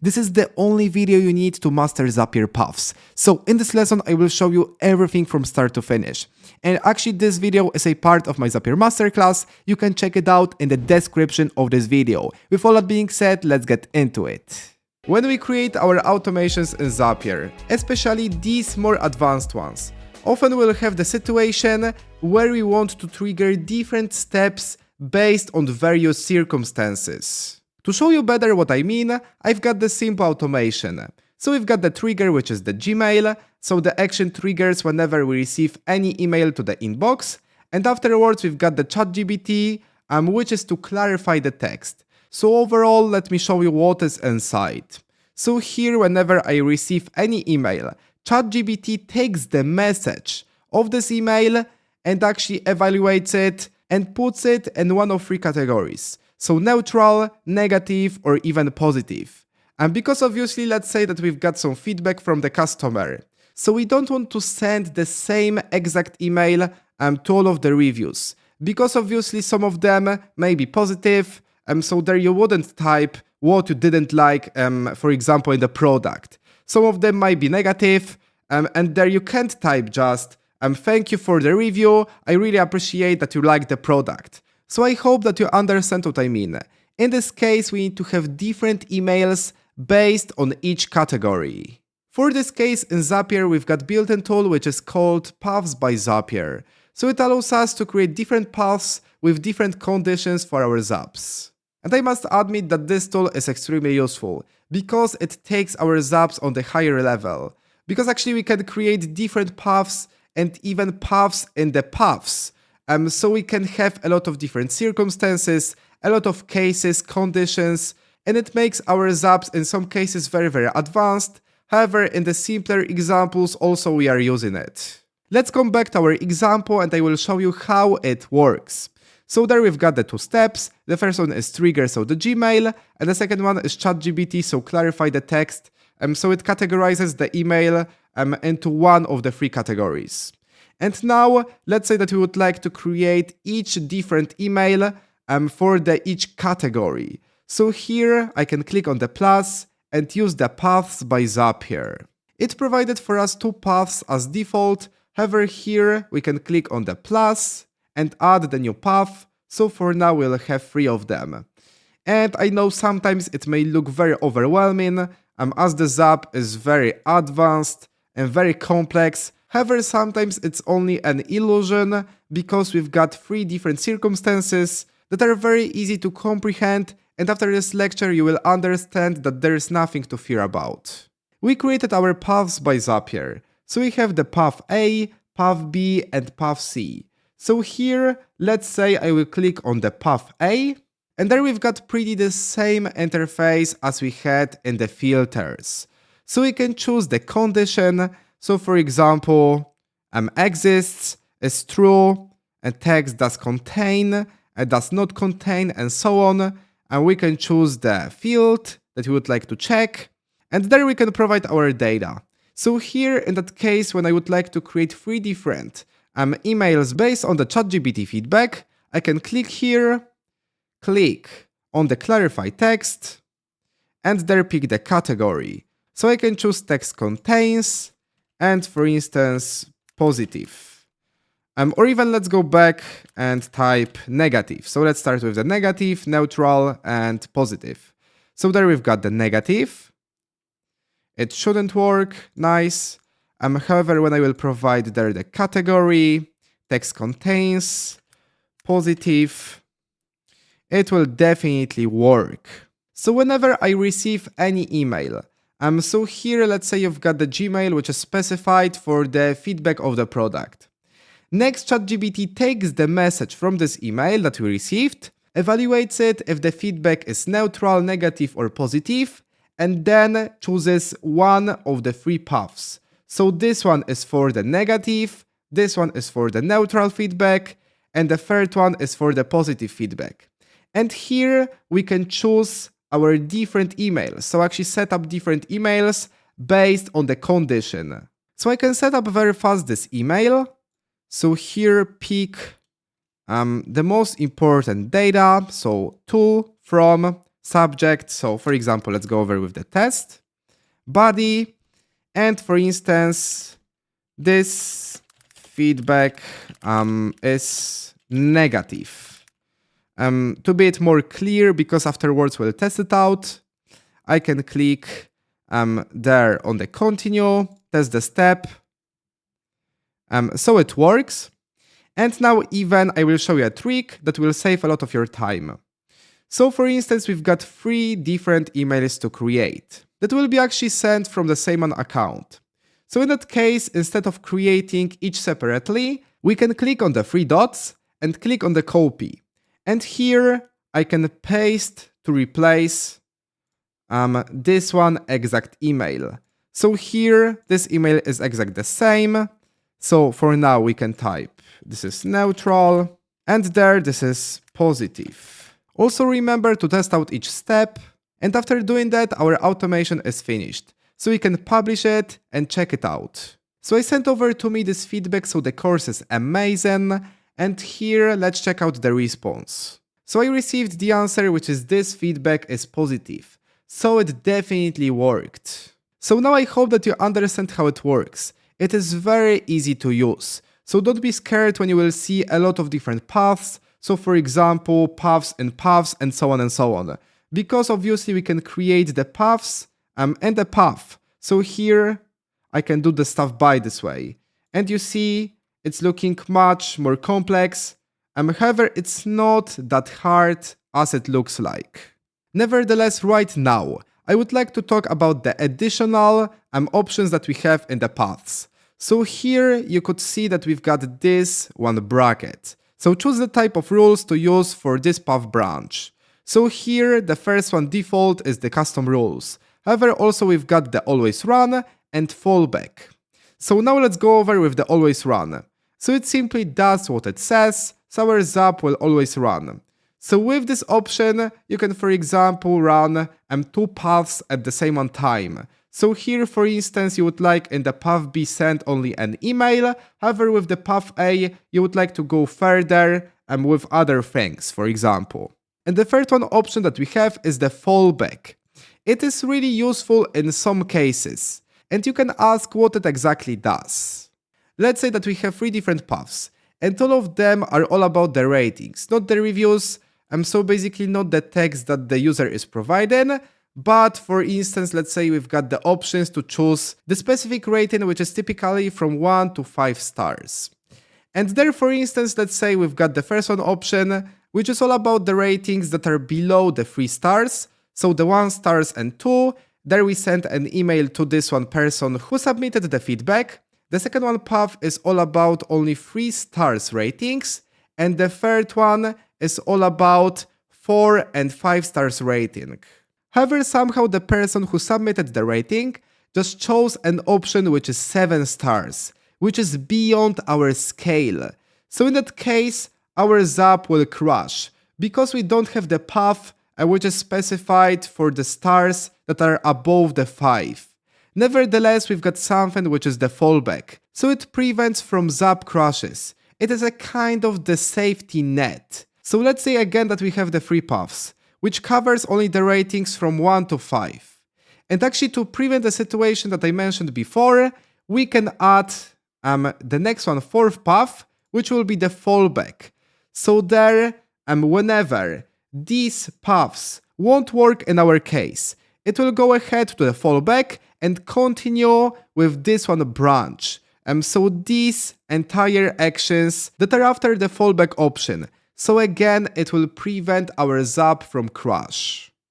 This is the only video you need to master Zapier paths. So in this lesson, I will show you everything from start to finish. And actually this video is a part of my Zapier masterclass. You can check it out in the description of this video. With all that being said, let's get into it. When we create our automations in Zapier, especially these more advanced ones, often we'll have the situation where we want to trigger different steps based on various circumstances. To show you better what I mean, I've got the simple automation. So we've got the trigger, which is the Gmail, so the action triggers whenever we receive any email to the inbox, and afterwards we've got the ChatGPT, which is to clarify the text. So overall, let me show you what is inside. So here, whenever I receive any email, ChatGPT takes the message of this email and actually evaluates it and puts it in one of three categories. So neutral, negative, or even positive. And because obviously, let's say that we've got some feedback from the customer. So we don't want to send the same exact email to all of the reviews. Because obviously some of them may be positive, so there you wouldn't type what you didn't like, for example, in the product. Some of them might be negative, and there you can't type just, thank you for the review, I really appreciate that you like the product. So I hope that you understand what I mean. In this case, we need to have different emails based on each category. For this case, in Zapier, we've got built-in tool which is called Paths by Zapier. So it allows us to create different paths with different conditions for our Zaps. And I must admit that this tool is extremely useful because it takes our Zaps on the higher level. Because actually we can create different paths and even paths in the paths. So we can have a lot of different circumstances, a lot of cases, conditions, and it makes our Zaps in some cases very, very advanced. However, in the simpler examples also we are using it. Let's come back to our example and I will show you how it works. So there we've got the two steps. The first one is trigger, so the Gmail, and the second one is ChatGPT, so clarify the text. So it categorizes the email into one of the three categories. And now, let's say that we would like to create each different email for each category. So here I can click on the plus and use the paths by Zapier. It provided for us two paths as default. However, here we can click on the plus and add the new path. So for now we'll have three of them. And I know sometimes it may look very overwhelming as the Zap is very advanced and very complex. However, sometimes it's only an illusion because we've got three different circumstances that are very easy to comprehend, and after this lecture you will understand that there is nothing to fear about. We created our paths by Zapier. So we have the path A, path B, and path C. So here, let's say I will click on the path A, and there we've got pretty the same interface as we had in the filters. So we can choose the condition. So for example, exists is true, and text does contain, and does not contain, and so on. And we can choose the field that we would like to check, and there we can provide our data. So here, in that case, when I would like to create three different emails based on the ChatGPT feedback, I can click here, click on the clarify text, and there pick the category. So I can choose text contains, and for instance, positive. Or even let's go back and type negative. So let's start with the negative, neutral, and positive. So there we've got the negative. It shouldn't work, nice. However, when I will provide there the category, text contains, positive, it will definitely work. So whenever I receive any email, so here, let's say you've got the Gmail, which is specified for the feedback of the product. Next, ChatGPT takes the message from this email that we received, evaluates it if the feedback is neutral, negative, or positive, and then chooses one of the three paths. So this one is for the negative, this one is for the neutral feedback, and the third one is for the positive feedback. And here we can choose our different emails. So actually set up different emails based on the condition. So I can set up very fast this email. So here pick the most important data. So to, from, subject. So for example, let's go over with the test, body, and for instance, this feedback is negative. To be it more clear, because afterwards we'll test it out, I can click there on the continue, test the step. So it works. And now even I will show you a trick that will save a lot of your time. So for instance, we've got 3 different emails to create that will be actually sent from the same account. So in that case, instead of creating each separately, we can click on the 3 dots and click on the copy. And here I can paste to replace this one exact email. So here, this email is exactly the same. So for now, we can type, this is neutral, and there, this is positive. Also remember to test out each step, and after doing that, our automation is finished. So we can publish it and check it out. So I sent over to me this feedback, so the course is amazing, and here, let's check out the response. So I received the answer, which is this feedback is positive. So it definitely worked. So now I hope that you understand how it works. It is very easy to use. So don't be scared when you will see a lot of different paths. So for example, paths, and so on and so on. Because obviously we can create the paths and the path. So here I can do the stuff by this way. And you see, it's looking much more complex. However, it's not that hard as it looks like. Nevertheless, right now, I would like to talk about the additional options that we have in the paths. So here you could see that we've got this one bracket. So choose the type of rules to use for this path branch. So here the first one default is the custom rules. However, also we've got the always run and fallback. So now let's go over with the always run. So it simply does what it says, so our Zap will always run. So with this option, you can, for example, run 2 paths at the same time. So here, for instance, you would like in the path B send only an email. However, with the path A, you would like to go further with other things, for example. And the third one option that we have is the fallback. It is really useful in some cases, and you can ask what it exactly does. Let's say that we have 3 different paths, and all of them are all about the ratings, not the reviews, so basically not the text that the user is providing, but for instance, let's say we've got the options to choose the specific rating, which is typically from 1 to 5 stars. And there, for instance, let's say we've got the first one option, which is all about the ratings that are below the 3 stars, so the 1 stars and 2, there we send an email to this one person who submitted the feedback. The second one path is all about only 3 stars ratings, and the third one is all about 4 and 5 stars rating. However, somehow the person who submitted the rating just chose an option which is 7 stars, which is beyond our scale. So in that case, our Zap will crash, because we don't have the path which is specified for the stars that are above the 5. Nevertheless, we've got something which is the fallback, so it prevents from Zap crashes. It is a kind of the safety net. So let's say again that we have the 3 paths, which covers only the ratings from 1 to 5. And actually, to prevent the situation that I mentioned before, we can add the next one, 4th path, which will be the fallback. So there, whenever these paths won't work in our case, it will go ahead to the fallback and continue with this one branch. So these entire actions that are after the fallback option. So again, it will prevent our Zap from crash.